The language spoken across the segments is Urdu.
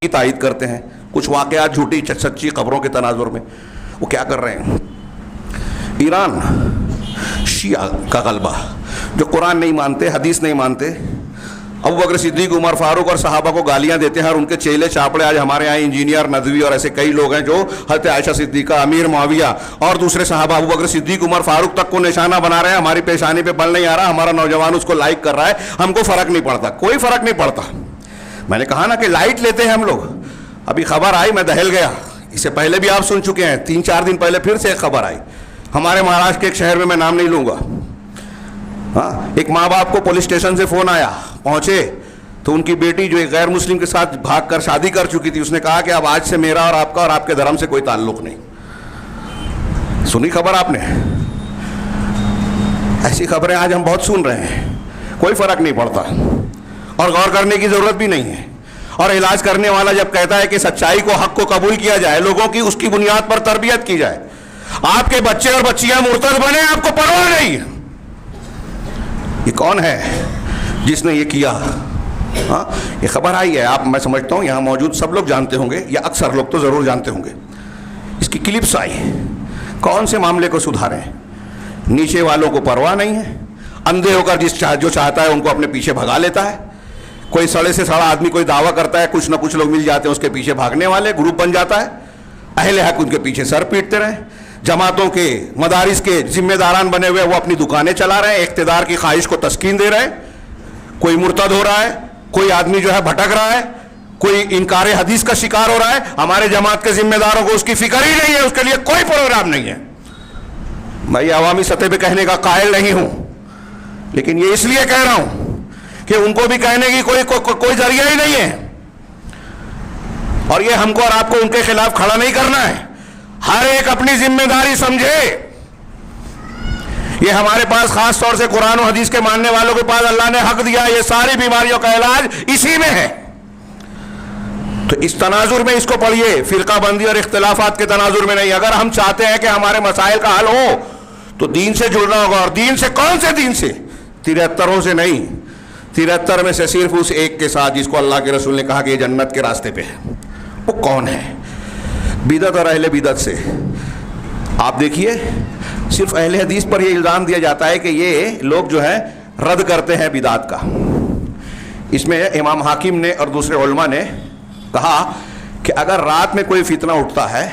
کی تائید کرتے ہیں، کچھ واقعات جھوٹی سچی خبروں کے تناظر میں وہ کیا کر رہے ہیں. ایران شیعہ کا غلبہ، جو قرآن نہیں مانتے، حدیث نہیں مانتے، ابو بکر صدیق، عمر فاروق اور صحابہ کو گالیاں دیتے ہیں، اور ان کے چیلے چاپڑے آج ہمارے یہاں انجینئر ندوی اور ایسے کئی لوگ ہیں جو حضرت عائشہ صدیقہ، امیر معاویہ اور دوسرے صحابہ، ابو بکر صدیق، عمر فاروق تک کو نشانہ بنا رہے ہیں. ہماری پیشانی پہ بل نہیں آ رہا، ہمارا نوجوان اس کو لائک کر رہا ہے، ہم کو فرق نہیں پڑتا، کوئی فرق نہیں پڑتا. میں نے کہا نا کہ لائٹ لیتے ہیں ہم لوگ. ابھی خبر آئی، میں دہل گیا، اس سے پہلے بھی آپ سن چکے ہیں، 3-4 دن پہلے پھر سے ایک خبر آئی ہمارے مہاراشٹر کے ایک شہر میں نام نہیں لوں گا. ایک ماں باپ کو پولیس اسٹیشن سے فون آیا، پہنچے تو ان کی بیٹی جو ایک غیر مسلم کے ساتھ بھاگ کر شادی کر چکی تھی، اس نے کہا کہ اب آج سے میرا اور آپ کے دھرم سے کوئی تعلق نہیں. سنی خبر آپ نے؟ ایسی خبریں آج ہم بہت سن رہے ہیں، کوئی فرق نہیں پڑتا اور غور کرنے کی ضرورت بھی نہیں ہے. اور علاج کرنے والا جب کہتا ہے کہ سچائی کو، حق کو قبول کیا جائے، لوگوں کی اس کی بنیاد پر تربیت کی جائے، آپ کے بچے اور بچیاں مرتد بنے، آپ کو پرواہ نہیں. یہ کون ہے جس نے یہ کیا؟ یہ خبر آئی ہے، میں سمجھتا ہوں یہاں موجود سب لوگ جانتے ہوں گے، یا اکثر لوگ تو ضرور جانتے ہوں گے. اس کی کلپس آئی، کون سے معاملے کو سدھاریں؟ نیچے والوں کو پرواہ نہیں ہے، اندھے ہو کر جو چاہتا ہے ان کو اپنے پیچھے بھگا لیتا ہے. کوئی سڑے سے سڑا آدمی کوئی دعویٰ کرتا ہے، کچھ نہ کچھ لوگ مل جاتے ہیں اس کے پیچھے بھاگنے والے، گروپ بن جاتا ہے. اہل حق ان کے پیچھے سر پیٹتے رہے. جماعتوں کے، مدارس کے ذمہ داران بنے ہوئے وہ اپنی دکانیں چلا رہے ہیں، اقتدار کی خواہش کو تسکین دے رہے ہیں. کوئی مرتد ہو رہا ہے، کوئی آدمی جو ہے بھٹک رہا ہے، کوئی انکار حدیث کا شکار ہو رہا ہے. ہمارے جماعت کے ذمہ داروں کو اس کی فکر ہی نہیں ہے، اس کے لیے کوئی پروگرام نہیں ہے. میں یہ عوامی سطح پہ کہنے کا قائل نہیں ہوں، لیکن یہ اس لیے کہہ رہا ہوں کہ ان کو بھی کہنے کی کوئی ذریعہ ہی نہیں ہے. اور یہ ہم کو اور آپ کو ان کے خلاف کھڑا نہیں کرنا ہے. ہر ایک اپنی ذمہ داری سمجھے. یہ ہمارے پاس خاص طور سے قرآن و حدیث کے ماننے والوں کے پاس اللہ نے حق دیا، یہ ساری بیماریوں کا علاج اسی میں ہے. تو اس تناظر میں اس کو پڑھیے، فرقہ بندی اور اختلافات کے تناظر میں نہیں. اگر ہم چاہتے ہیں کہ ہمارے مسائل کا حل ہو تو دین سے جڑنا ہوگا. اور دین سے کون سے دین سے؟ 73 سے نہیں، 73 میں سے صرف اس ایک کے ساتھ جس کو اللہ کے رسول نے کہا کہ یہ جنت کے راستے پہ ہے. وہ کون ہے؟ بدعت اور اہل بدعت سے. آپ دیکھیے، صرف اہل حدیث پر یہ الزام دیا جاتا ہے کہ یہ لوگ جو ہے رد کرتے ہیں بدعت کا. اس میں امام حاکم نے اور دوسرے علماء نے کہا کہ اگر رات میں کوئی فتنہ اٹھتا ہے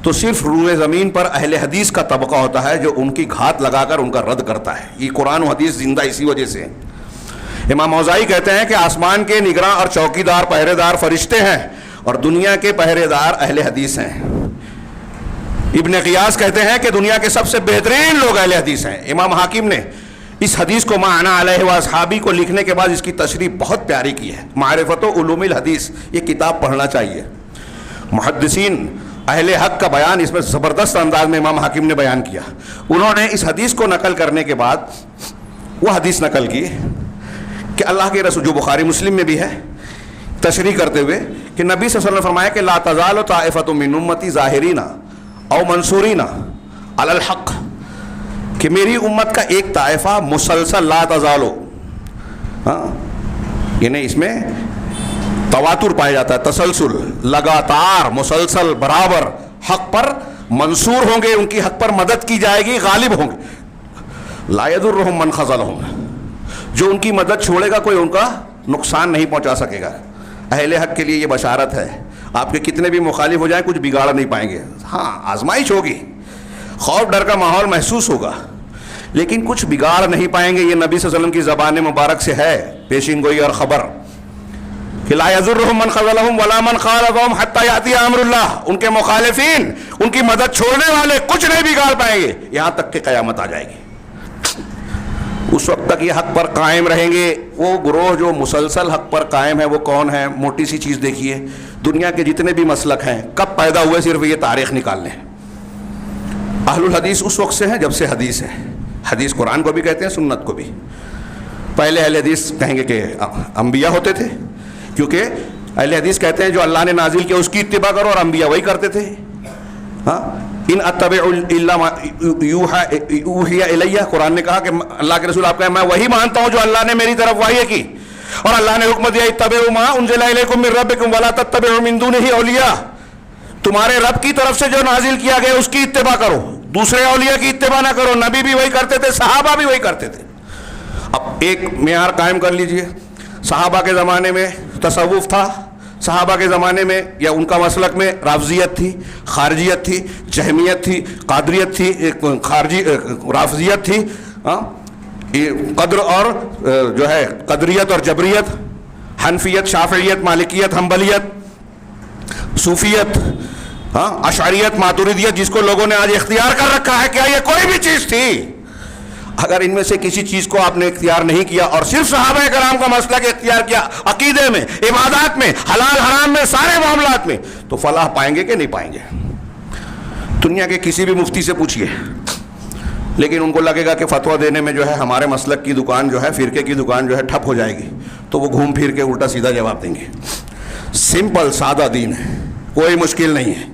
تو صرف روئے زمین پر اہل حدیث کا طبقہ ہوتا ہے جو ان کی گھات لگا کر ان کا رد کرتا ہے. یہ قرآن و حدیث زندہ اسی وجہ سے. امام اوزاعی کہتے ہیں کہ آسمان کے نگراں اور چوکیدار پہرے دار فرشتے ہیں اور دنیا کے پہرے دار اہل حدیث ہیں. ابن قیاس کہتے ہیں کہ دنیا کے سب سے بہترین لوگ اہل حدیث ہیں. امام حاکم نے اس حدیث کو ما انا علیہ و اصحابی کو لکھنے کے بعد اس کی تشریح بہت پیاری کی ہے. معرفت و علوم الحدیث، یہ کتاب پڑھنا چاہیے. محدثین اہل حق کا بیان اس میں زبردست انداز میں امام حاکم نے بیان کیا. انہوں نے اس حدیث کو نقل کرنے کے بعد وہ حدیث نقل کی کہ اللہ کے رسول، جو بخاری مسلم میں بھی ہے، تشریح کرتے ہوئے کہ نبی صلی اللہ علیہ وسلم نے فرمایا کہ لا تزال طائفۃ من امتی ظاہرین او منصورین علی الحق، کہ میری امت کا ایک طائفہ مسلسل، لا تزالو، یعنی اس میں تواتر پایا جاتا ہے، تسلسل، لگاتار، مسلسل، برابر حق پر منصور ہوں گے، ان کی حق پر مدد کی جائے گی، غالب ہوں گے. لا یضرهم من خذلهم، جو ان کی مدد چھوڑے گا کوئی ان کا نقصان نہیں پہنچا سکے گا. اہل حق کے لیے یہ بشارت ہے. آپ کے کتنے بھی مخالف ہو جائیں کچھ بگاڑ نہیں پائیں گے. ہاں آزمائش ہوگی، خوف ڈر کا ماحول محسوس ہوگا، لیکن کچھ بگاڑ نہیں پائیں گے. یہ نبی صلی اللہ علیہ وسلم کی زبان مبارک سے ہے پیشین گوئی اور خبر کہ لا یضرهم من خذلهم ولا من خالفهم حتى یأتی امر اللہ. ان کے مخالفین، ان کی مدد چھوڑنے والے کچھ نہیں بگاڑ پائیں گے یہاں تک کہ قیامت آ جائے گی. اس وقت تک یہ حق پر قائم رہیں گے. وہ گروہ جو مسلسل حق پر قائم ہے وہ کون ہے؟ موٹی سی چیز دیکھیے، دنیا کے جتنے بھی مسلک ہیں کب پیدا ہوئے، صرف یہ تاریخ نکال لیں. اہل الحدیث اس وقت سے ہیں جب سے حدیث ہے. حدیث قرآن کو بھی کہتے ہیں، سنت کو بھی. پہلے اہل حدیث کہیں گے کہ انبیاء ہوتے تھے، کیونکہ اہل حدیث کہتے ہیں جو اللہ نے نازل کیا اس کی اتباع کرو، اور انبیاء وہی کرتے تھے. ان اتبع الا ما یوحی الیہ، قرآن نے کہا کہ اللہ کے رسول آپ کہیں میں وہی مانتا ہوں جو اللہ نے میری طرف وحی کی. اور اللہ نے حکم دیا اتبعوا ما انزل الیکم من ربکم ولا تتبعوا من دونہ اولیاء، تمہارے رب کی طرف سے جو نازل کیا گیا اس کی اتباع کرو، دوسرے اولیاء کی اتباع نہ کرو۔ نبی بھی وہی کرتے تھے، صحابہ بھی وہی کرتے تھے۔ اب ایک معیار قائم کر لیجئے، صحابہ کے زمانے میں تصوف تھا، صحابہ کے زمانے میں یا ان کا مسلک میں رافضیت تھی، خارجیت تھی، جہمیت تھی، قادریت تھی، خارجی رافضیت تھی، قدر اور جو ہے قدریت اور جبریت، حنفیت، شافعیت، مالکیت، حنبلیت، صوفیت، اشعریت، ماتریدیت، جس کو لوگوں نے آج اختیار کر رکھا ہے۔ کیا یہ کوئی بھی چیز تھی؟ اگر ان میں سے کسی چیز کو آپ نے اختیار نہیں کیا اور صرف صحابہ کرام کا مسلک اختیار کیا، عقیدے میں، عبادات میں، حلال حرام میں، سارے معاملات میں، تو فلاح پائیں گے کہ نہیں پائیں گے؟ دنیا کے کسی بھی مفتی سے پوچھئے، لیکن ان کو لگے گا کہ فتویٰ دینے میں جو ہے ہمارے مسلک کی دکان جو ہے، فرقے کی دکان جو ہے ٹھپ ہو جائے گی، تو وہ گھوم پھر کے الٹا سیدھا جواب دیں گے۔ سمپل سادہ دین ہے، کوئی مشکل نہیں ہے۔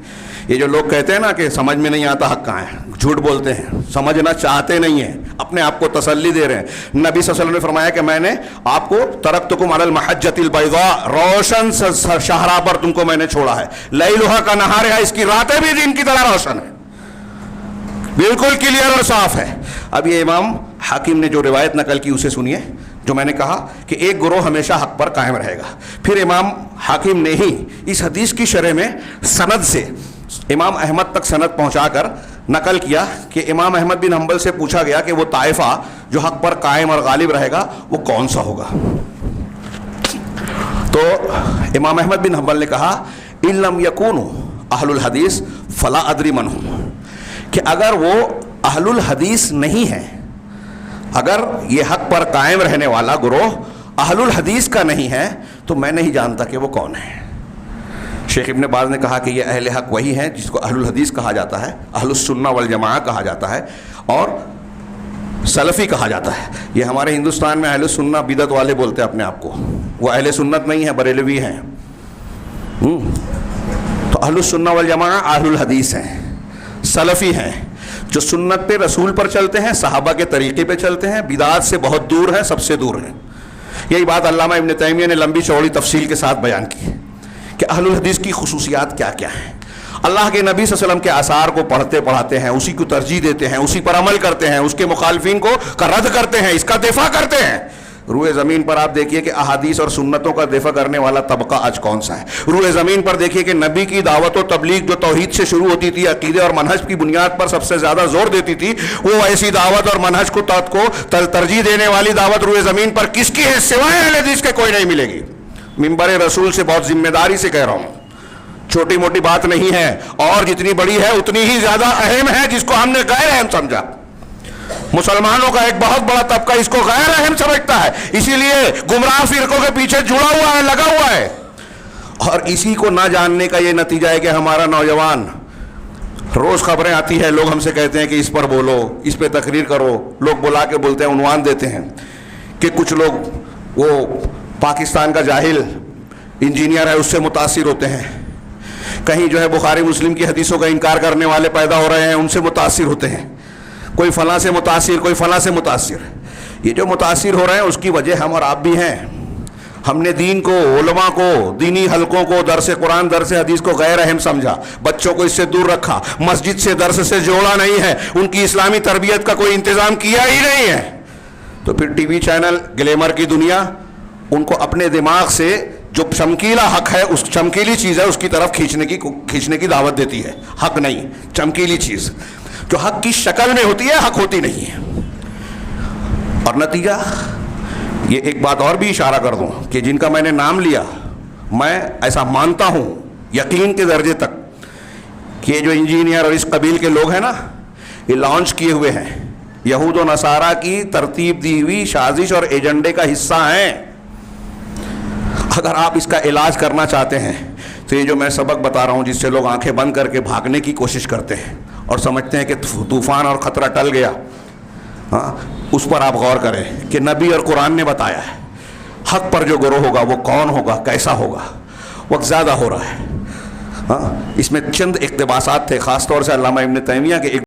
یہ جو لوگ کہتے ہیں نا کہ سمجھ میں نہیں آتا حق کہاں ہے، جھوٹ بولتے ہیں، سمجھنا چاہتے نہیں ہیں، اپنے آپ کو تسلی دے رہے ہیں۔ نبی صلی اللہ علیہ وسلم نے فرمایا کہ میں نے آپ کو ترکتکم علی المحجۃ البیضاء، روشن شاہراہ پر تم کو میں نے چھوڑا ہے، لیلھا کنہارھا، اس کی راتیں بھی دن کی طرح روشن ہیں، بالکل کلیئر اور صاف ہے۔ اب یہ امام حاکم نے جو روایت نقل کی اسے سنیے، جو میں نے کہا کہ ایک گروہ ہمیشہ حق پر قائم رہے گا۔ پھر امام حاکم نے ہی اس حدیث کی شرح میں سند سے امام احمد تک سند پہنچا کر نقل کیا کہ امام احمد بن حنبل سے پوچھا گیا کہ وہ طائفہ جو حق پر قائم اور غالب رہے گا وہ کون سا ہوگا؟ تو امام احمد بن حنبل نے کہا ان لم یکونوا اہل الحدیث فلا ادری من ہم، کہ اگر وہ اہل الحدیث نہیں ہیں، اگر یہ حق پر قائم رہنے والا گروہ اہل الحدیث کا نہیں ہے تو میں نہیں جانتا کہ وہ کون ہے۔ شیخ ابن باز نے کہا کہ یہ اہل حق وہی ہیں جس کو اہل الحدیث کہا جاتا ہے، اہل السنہ والجماعہ کہا جاتا ہے اور سلفی کہا جاتا ہے۔ یہ ہمارے ہندوستان میں اہل السنہ بدعت والے بولتے ہیں اپنے آپ کو، وہ اہل سنت نہیں ہیں، بریلوی ہیں۔ تو اہل السنہ والجماعہ اہل الحدیث ہیں، سلفی ہیں، جو سنت پہ رسول پر چلتے ہیں، صحابہ کے طریقے پہ چلتے ہیں، بدعات سے بہت دور ہیں، سب سے دور ہیں۔ یہی بات علامہ ابن تیمیہ نے لمبی چوڑی تفصیل کے ساتھ بیان کی کہ اہل الحدیث کی خصوصیات کیا کیا ہیں۔ اللہ کے نبی صلی اللہ علیہ وسلم کے آثار کو پڑھتے پڑھاتے ہیں، اسی کو ترجیح دیتے ہیں، اسی پر عمل کرتے ہیں، اس کے مخالفین کو رد کرتے ہیں، اس کا دفاع کرتے ہیں۔ روئے زمین پر آپ دیکھیے کہ احادیث اور سنتوں کا دفاع کرنے والا طبقہ آج کون سا ہے۔ روئے زمین پر دیکھیے کہ نبی کی دعوت و تبلیغ جو توحید سے شروع ہوتی تھی، عقیدے اور منہج کی بنیاد پر سب سے زیادہ زور دیتی تھی، وہ ایسی دعوت اور منہج کو ترجیح دینے والی دعوت روئے زمین پر کس کی ہے سوائے اہل حدیث کے؟ کوئی نہیں ملے گی۔ ممبر رسول سے بہت ذمہ داری سے کہہ رہا ہوں، چھوٹی موٹی بات نہیں ہے، اور جتنی بڑی ہے اتنی ہی زیادہ اہم ہے، جس کو ہم نے غیر اہم سمجھا۔ مسلمانوں کا ایک بہت بڑا طبقہ اس کو غیر اہم سمجھتا ہے، اسی لیے گمراہ فرقوں کے پیچھے جڑا ہوا ہے، لگا ہوا ہے۔ اور اسی کو نہ جاننے کا یہ نتیجہ ہے کہ ہمارا نوجوان، روز خبریں آتی ہے، لوگ ہم سے کہتے ہیں کہ اس پر بولو، اس پہ تقریر کرو، لوگ بلا کے بولتے ہیں، عنوان دیتے ہیں کہ کچھ لوگ وہ پاکستان کا جاہل انجینئر ہے اس سے متاثر ہوتے ہیں، کہیں جو ہے بخاری مسلم کی حدیثوں کا انکار کرنے والے پیدا ہو رہے ہیں، ان سے متاثر ہوتے ہیں، کوئی فلاں سے متاثر، کوئی فلاں سے متاثر۔ یہ جو متاثر ہو رہے ہیں اس کی وجہ ہم اور آپ بھی ہیں۔ ہم نے دین کو، علماء کو، دینی حلقوں کو، درس قرآن، درس حدیث کو غیر اہم سمجھا، بچوں کو اس سے دور رکھا، مسجد سے درس سے جوڑا نہیں ہے، ان کی اسلامی تربیت کا کوئی انتظام کیا ہی نہیں ہے۔ تو پھر ٹی وی چینل، گلیمر کی دنیا ان کو اپنے دماغ سے جو چمکیلا حق ہے، اس چمکیلی چیز ہے، اس کی طرف کھینچنے کی دعوت دیتی ہے۔ حق نہیں، چمکیلی چیز جو حق کی شکل میں ہوتی ہے، حق ہوتی نہیں ہے۔ اور نتیجہ یہ ایک بات اور بھی اشارہ کر دوں کہ جن کا میں نے نام لیا، میں ایسا مانتا ہوں یقین کے درجے تک کہ یہ جو انجینئر اور اس قبیل کے لوگ ہیں نا، یہ لانچ کیے ہوئے ہیں، یہود و نصارہ کی ترتیب دی ہوئی سازش اور ایجنڈے کا حصہ ہیں۔ اگر آپ اس کا علاج کرنا چاہتے ہیں تو یہ جو میں سبق بتا رہا ہوں، جس سے لوگ آنکھیں بند کر کے بھاگنے کی کوشش کرتے ہیں اور سمجھتے ہیں کہ طوفان اور خطرہ ٹل گیا، اس پر آپ غور کریں کہ نبی اور قرآن نے بتایا ہے حق پر جو گروہ ہوگا وہ کون ہوگا، کیسا ہوگا۔ وقت زیادہ ہو رہا ہے، اس میں چند اقتباسات تھے، خاص طور سے علامہ ابن تیمیہ کے